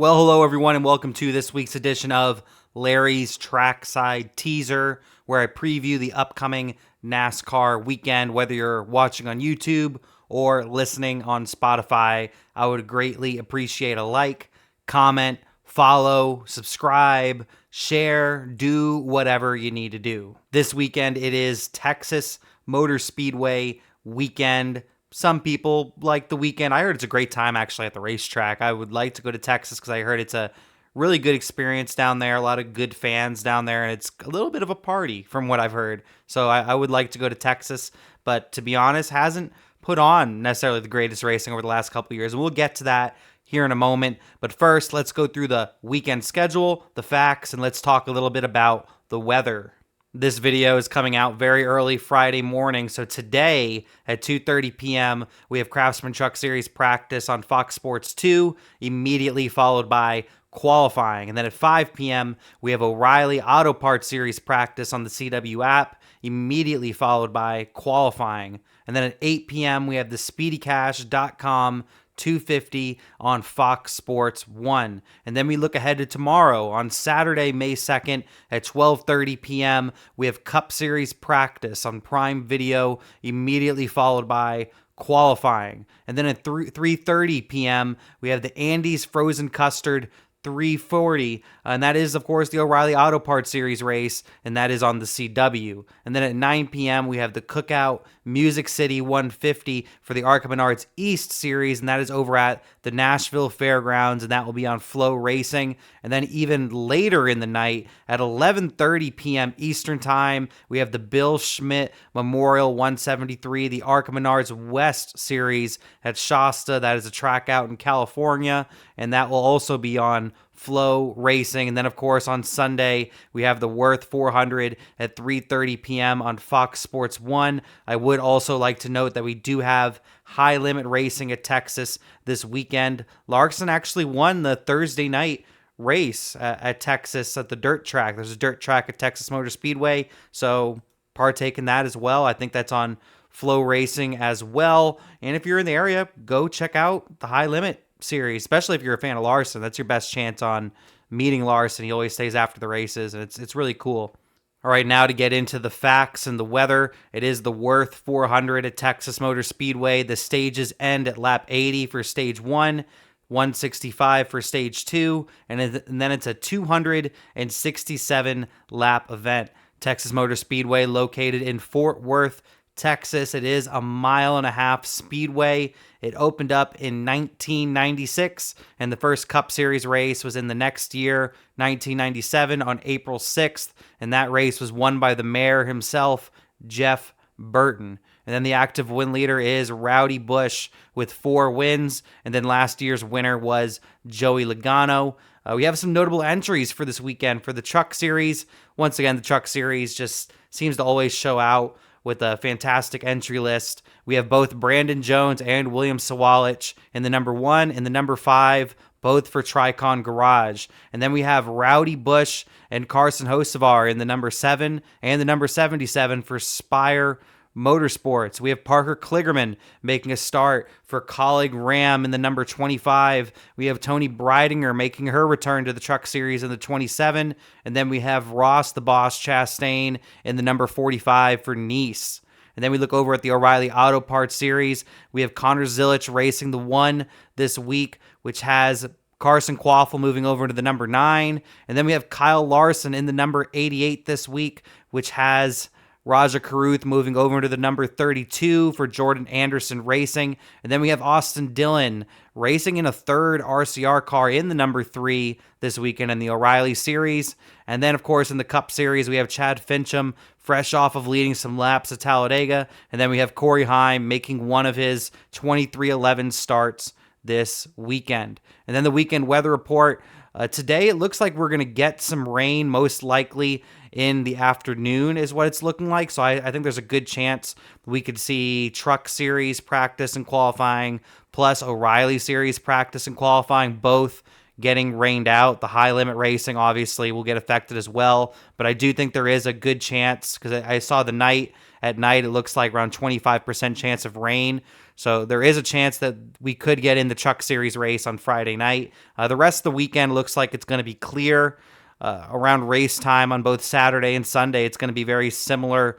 Well, hello everyone, and welcome to this week's edition of Larry's Trackside Teaser, where I preview the upcoming NASCAR weekend. Whether you're watching on YouTube or listening on Spotify, I would greatly appreciate a like, comment, follow, subscribe, share, do whatever you need to do. This weekend, it is Texas Motor Speedway weekend. Some people like the weekend. I heard it's a great time actually at the racetrack. I would like to go to Texas because I heard it's a really good experience down there. A lot of good fans down there, and it's a little bit of a party from what I've heard. So I would like to go to Texas, but to be honest, hasn't put on necessarily the greatest racing over the last couple of years. And we'll get to that here in a moment. But first, let's go through the weekend schedule, the facts, and let's talk a little bit about the weather. This video is coming out very early Friday morning, so today at 2:30 p.m. we have Craftsman Truck Series practice on Fox Sports 2, immediately followed by qualifying. And then at 5 p.m. we have O'Reilly Auto Parts Series practice on the CW app, immediately followed by qualifying. And then at 8 p.m. we have the SpeedyCash.com 250 on Fox Sports 1. And then we look ahead to tomorrow on Saturday, May 2nd at 12:30 p.m. We have Cup Series practice on Prime Video, immediately followed by qualifying. And then at 3:30 p.m. we have the Andes Frozen Custard 340, and that is, of course, the O'Reilly Auto Parts Series race, and that is on the CW. And then at 9 p.m., we have the Cookout Music City 150 for the ARCA Menards East Series, and that is over at the Nashville Fairgrounds, and that will be on Flow Racing. And then even later in the night, at 11:30 p.m. Eastern Time, we have the Bill Schmidt Memorial 173, the ARCA Menards West Series at Shasta. That is a track out in California, and that will also be on Flow Racing. And then, of course, on Sunday, we have the Worth 400 at 3:30 p.m. on Fox Sports 1. I would also like to note that we do have high limit racing at Texas this weekend. Laurence actually won the Thursday night race at Texas at the dirt track. There's a dirt track at Texas Motor Speedway, so partake in that as well. I think that's on Flow Racing as well. And if you're in the area, go check out the high limit series, especially if you're a fan of Larson. That's your best chance on meeting Larson. He always stays after the races, and it's really cool. All right, now to get into the facts and the weather, it is the Worth 400 at Texas Motor Speedway. The stages end at lap 80 for stage 1, 165 for stage 2, and then it's a 267 lap event. Texas Motor Speedway, located in Fort Worth, Texas. It is a 1.5 mile speedway. It opened up in 1996, and the first Cup Series race was in the next year, 1997, on April 6th, and that race was won by the mayor himself, Jeff Burton. And then the active win leader is Rowdy Busch with 4 wins, and then last year's winner was Joey Logano. We have some notable entries for this weekend for the Truck Series. Once again, the Truck Series just seems to always show out with a fantastic entry list. We have both Brandon Jones and William Sawalich in the number 1 and the number 5, both for Tricon Garage. And then we have Rowdy Busch and Carson Hocevar in the number 7 and the number 77 for Spire Motorsports. We have Parker Kligerman making a start for Colleague Ram in the number 25. We have Tony Breidinger making her return to the Truck Series in the 27. And then we have Ross the Boss Chastain in the number 45 for Nice. And then we look over at the O'Reilly Auto Parts Series. We have Connor Zilic racing the 1 this week, which has Carson Quaffle moving over to the number 9. And then we have Kyle Larson in the number 88 this week, which has Raja Caruth moving over to the number 32 for Jordan Anderson Racing. And then we have Austin Dillon racing in a third RCR car in the number 3 this weekend in the O'Reilly Series. And then, of course, in the Cup Series, we have Chad Fincham fresh off of leading some laps at Talladega. And then we have Corey Heim making one of his 23-11 starts this weekend. And then the weekend weather report. Today, it looks like we're going to get some rain, most likely in the afternoon is what it's looking like. So I think there's a good chance we could see Truck Series practice and qualifying, plus O'Reilly Series practice and qualifying, both getting rained out. The high limit racing obviously will get affected as well, but I do think there is a good chance, because I saw at night it looks like around 25% chance of rain. So there is a chance that we could get in the Truck Series race on Friday night. The rest of the weekend looks like it's going to be clear. Around race time on both Saturday and Sunday, it's going to be very similar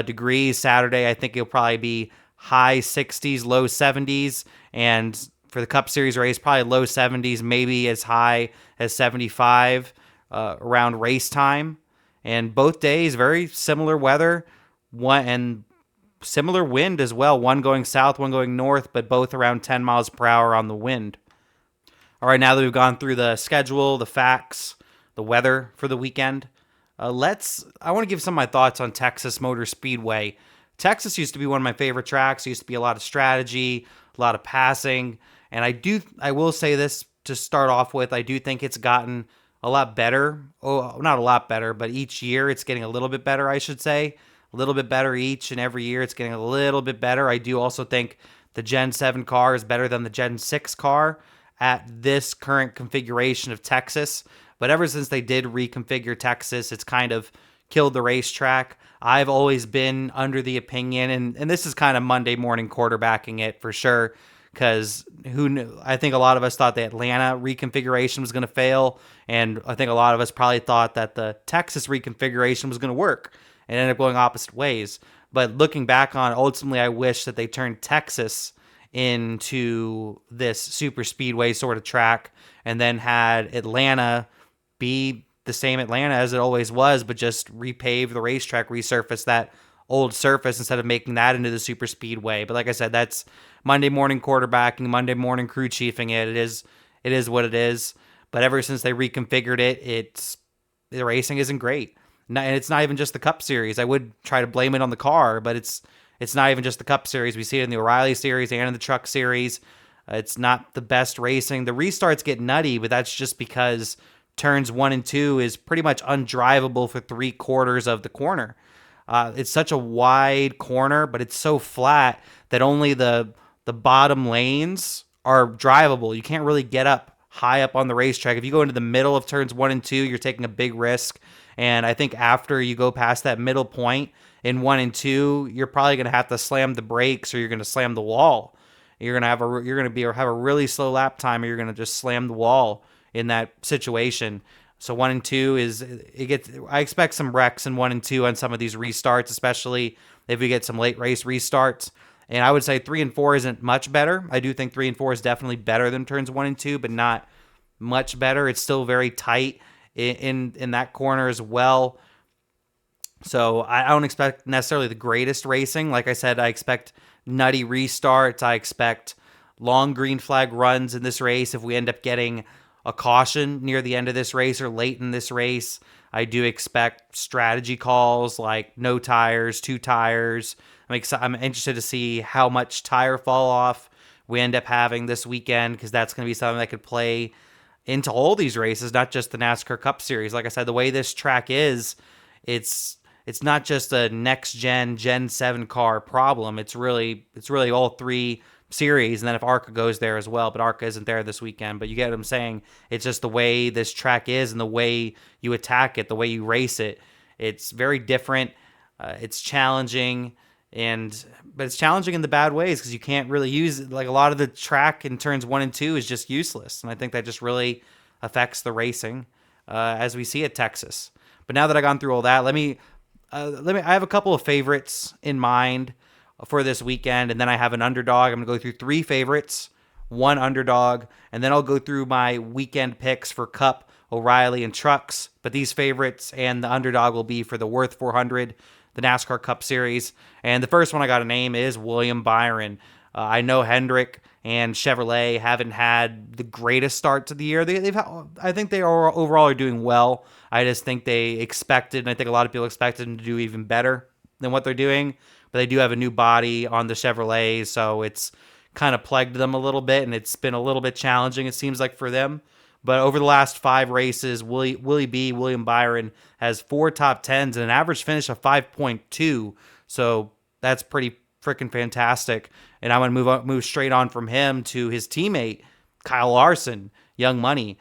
degrees. Saturday, I think it'll probably be high 60s, low 70s, and for the Cup Series race, probably low 70s, maybe as high as 75 around race time. And both days, very similar weather, and similar wind as well. One going south, one going north, but both around 10 miles per hour on the wind. All right, now that we've gone through the schedule, the facts, the weather for the weekend, I want to give some of my thoughts on Texas Motor Speedway. Texas used to be one of my favorite tracks. There used to be a lot of strategy, a lot of passing, and I will say this to start off with, I do think it's gotten a lot better. Oh, not a lot better, but each year it's getting a little bit better, I should say. A little bit better each and every year. It's getting a little bit better. I do also think the Gen 7 car is better than the Gen 6 car at this current configuration of Texas. But ever since they did reconfigure Texas, it's kind of killed the racetrack. I've always been under the opinion, and this is kind of Monday morning quarterbacking it for sure, because who knew? I think a lot of us thought the Atlanta reconfiguration was going to fail, and I think a lot of us probably thought that the Texas reconfiguration was going to work, and ended up going opposite ways. But looking back on, ultimately, I wish that they turned Texas into this super speedway sort of track, and then had Atlanta be the same Atlanta as it always was, but just repave the racetrack, resurface that old surface instead of making that into the super speedway. But like I said, that's Monday morning quarterbacking, Monday morning crew chiefing it. It is what it is. But ever since they reconfigured it, the racing isn't great. And it's not even just the Cup Series. I would try to blame it on the car, but it's not even just the Cup Series. We see it in the O'Reilly Series and in the Truck Series. It's not the best racing. The restarts get nutty, but that's just because turns 1 and 2 is pretty much undrivable for 3/4 of the corner. It's such a wide corner, but it's so flat that only the bottom lanes are drivable. You can't really get up high up on the racetrack. If you go into the middle of turns 1 and 2, you're taking a big risk. And I think after you go past that middle point in 1 and 2, you're probably going to have to slam the brakes, or you're going to slam the wall. You're going to have a really slow lap time, or you're going to just slam the wall in that situation. So 1 and 2 I expect some wrecks in 1 and 2 on some of these restarts, especially if we get some late race restarts. And I would say 3 and 4 isn't much better. I do think 3 and 4 is definitely better than turns 1 and 2, but not much better. It's still very tight in that corner as well. So I don't expect necessarily the greatest racing. Like I said, I expect nutty restarts. I expect long green flag runs in this race if we end up getting a caution near the end of this race or late in this race. I do expect strategy calls like no tires, 2 tires. I'm interested to see how much tire fall off we end up having this weekend, because that's going to be something that could play into all these races, not just the NASCAR Cup Series. Like I said, the way this track is, it's not just a next Gen 7 car problem. It's really all 3 series, and then if ARCA goes there as well, but ARCA isn't there this weekend. But you get what I'm saying. It's just the way this track is and the way you attack it, the way you race it. It's very different. It's challenging, but it's challenging in the bad ways, because you can't really use it. Like, a lot of the track in turns 1 and 2 is just useless, and I think that just really affects the racing as we see at Texas. But now that I've gone through all that, I have a couple of favorites in mind for this weekend, and then I have an underdog. I'm going to go through 3 favorites, 1 underdog, and then I'll go through my weekend picks for Cup, O'Reilly, and Trucks. But these favorites and the underdog will be for the Worth 400, the NASCAR Cup Series. And the first one I got to name is William Byron. I know Hendrick and Chevrolet haven't had the greatest start to the year. I think they overall are doing well. I just think they expected, and I think a lot of people expected them to do even better than what they're doing. But they do have a new body on the Chevrolet, so it's kind of plagued them a little bit, and it's been a little bit challenging, it seems like, for them. But over the last 5 races, William Byron has 4 top 10s and an average finish of 5.2. So that's pretty freaking fantastic. And I'm going to move straight on from him to his teammate, Kyle Larson, Young Money.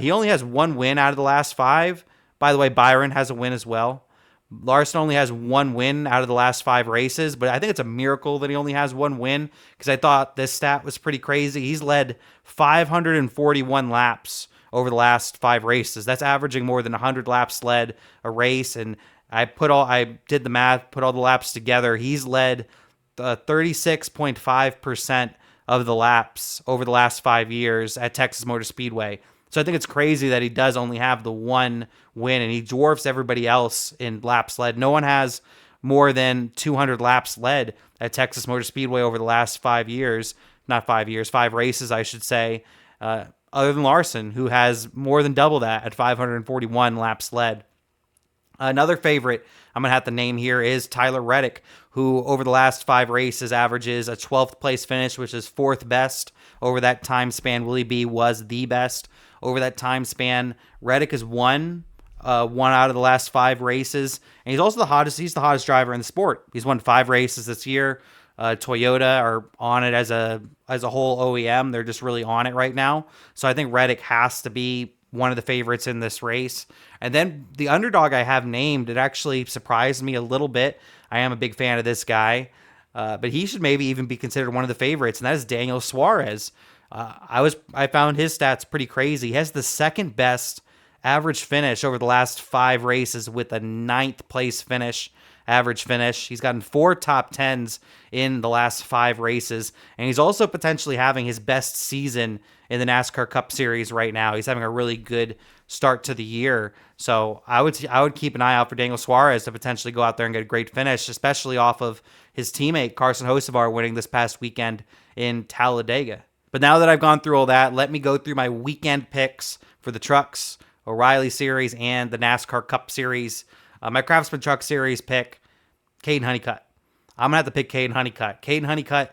He only has one win out of the last 5. By the way, Byron has a win as well. Larson only has one win out of the last 5 races, but I think it's a miracle that he only has one win because I thought this stat was pretty crazy. He's led 541 laps over the last 5 races. That's averaging more than 100 laps led a race, and I did the math, put all the laps together. He's led 36.5% of the laps over the last 5 years at Texas Motor Speedway. So I think it's crazy that he does only have the one win, and he dwarfs everybody else in laps led. No one has more than 200 laps led at Texas Motor Speedway over the last 5 years. Not 5 years, 5 races, I should say, other than Larson, who has more than double that at 541 laps led. Another favorite I'm going to have to name here is Tyler Reddick, who over the last 5 races averages a 12th place finish, which is 4th best over that time span. Willie B was the best over that time span. Reddick has won 1 out of the last 5 races, and he's also the hottest. He's the hottest driver in the sport. He's won 5 races this year. Toyota are on it as a whole OEM. They're just really on it right now. So I think Reddick has to be one of the favorites in this race. And then the underdog I have named, it actually surprised me a little bit. I am a big fan of this guy, but he should maybe even be considered one of the favorites, and that is Daniel Suarez. I found his stats pretty crazy. He has the 2nd best average finish over the last 5 races with a 9th place average finish. He's gotten 4 top 10s in the last 5 races, and he's also potentially having his best season in the NASCAR Cup Series right now. He's having a really good start to the year. So I would keep an eye out for Daniel Suarez to potentially go out there and get a great finish, especially off of his teammate Carson Hocevar winning this past weekend in Talladega. But now that I've gone through all that, let me go through my weekend picks for the Trucks, O'Reilly Series, and the NASCAR Cup Series. My Craftsman Truck Series pick, Caden Honeycutt. I'm going to have to pick Caden Honeycutt. Caden Honeycutt,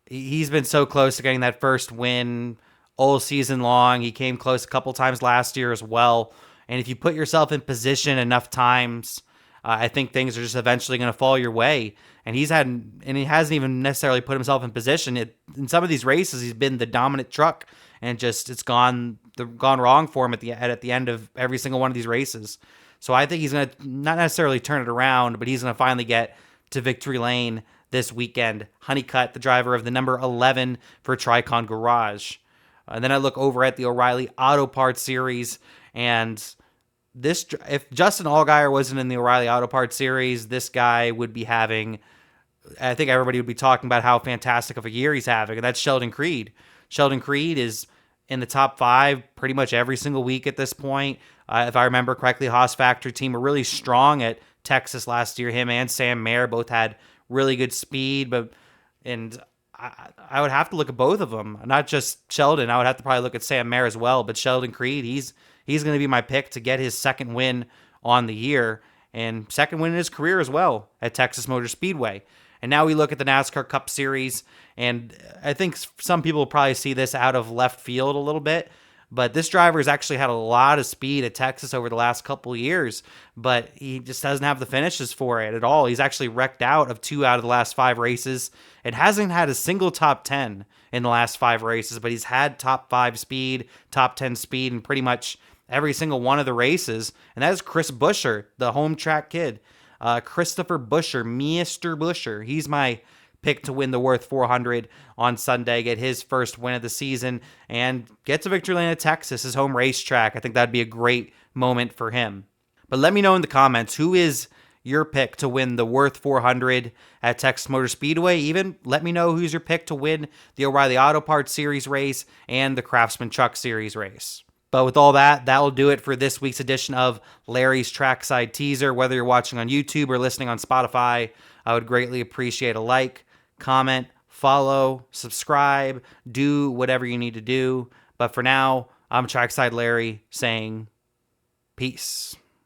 he's been so close to getting that first win all season long. He came close a couple times last year as well. And if you put yourself in position enough times, I think things are just eventually going to fall your way. And he hasn't even necessarily put himself in position. In some of these races, he's been the dominant truck, and it's gone wrong for him at the end of every single one of these races. So I think he's going to not necessarily turn it around, but he's going to finally get to victory lane this weekend. Honeycutt, the driver of the number 11 for Tricon Garage. And then I look over at the O'Reilly Auto Parts Series, and if Justin Allgaier wasn't in the O'Reilly Auto Parts Series, this guy would be having, I think everybody would be talking about how fantastic of a year he's having, and that's Sheldon Creed. Sheldon Creed is in the top 5 pretty much every single week at this point. If I remember correctly, Haas Factory team were really strong at Texas last year. Him and Sam Mayer both had really good speed, and I would have to look at both of them, not just Sheldon. I would have to probably look at Sam Mayer as well, but Sheldon Creed, he's going to be my pick to get his 2nd win on the year and 2nd win in his career as well at Texas Motor Speedway. And now we look at the NASCAR Cup Series, and I think some people will probably see this out of left field a little bit, but this driver has actually had a lot of speed at Texas over the last couple of years, but he just doesn't have the finishes for it at all. He's actually wrecked out of 2 out of the last 5 races. It hasn't had a single top 10 in the last 5 races, but he's had top 5 speed, top 10 speed in pretty much every single one of the races, and that is Chris Buescher, the home track kid. Christopher Buescher, Mr. Buescher. He's my pick to win the Worth 400 on Sunday, get his first win of the season, and get to victory lane at Texas, his home racetrack. I think that'd be a great moment for him. But let me know in the comments, who is your pick to win the Worth 400 at Texas Motor Speedway? Even let me know who's your pick to win the O'Reilly Auto Parts Series race and the Craftsman Truck Series race. But with all that, that'll do it for this week's edition of Larry's Trackside Teaser. Whether you're watching on YouTube or listening on Spotify, I would greatly appreciate a like, comment, follow, subscribe, do whatever you need to do. But for now, I'm Trackside Larry saying peace.